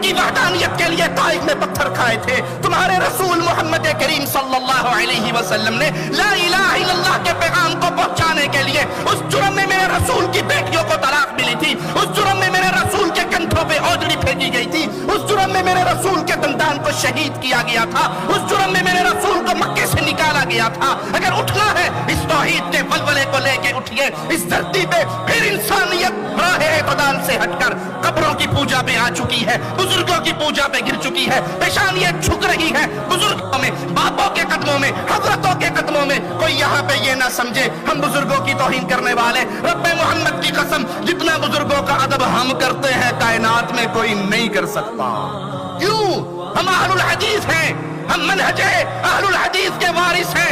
کی وحدانیت کے لیے طائف میں پتھر کھائے تھے، تمہارے رسول محمد کریم صلی اللہ علیہ وسلم نے لا الہ الا اللہ کے پیغام کو پہنچانے کے لیے اس جرم میں میرے رسول کی بیٹیوں کو طلاق ملی تھی، اس جرم میں میرے رسول کے کندھوں پہ اوجڑی پھینکی گئی تھی، اس جرم میں میرے رسول کے دندان کو شہید کیا گیا تھا، اس جرم میں میرے رسول کو مکے سے نکالا گیا تھا۔ اگر اٹھنا ہے اس توحید کے ولولے کو لے کے اٹھیے اس دھرتی پہ، پھر انسانیت راہ اعتدال سے ہٹ کر قبروں کی پوجا پہ آ چکی ہے، بزرگوں کی پوجا پہ گر چکی ہے، پیشانیاں جھک رہی ہیں بزرگوں میں، باپوں کے قدموں میں، حضرتوں کے قدموں میں۔ کوئی یہاں پہ یہ نہ سمجھے ہم بزرگوں کی توہین کرنے والے، رب محمد کی قسم جتنا بزرگوں کا ادب ہم کرتے ہیں کائنات میں کوئی نہیں کر سکتا۔ کیوں؟ ہم اہل الحدیث ہیں، ہم منہج اہل الحدیث کے وارث ہیں۔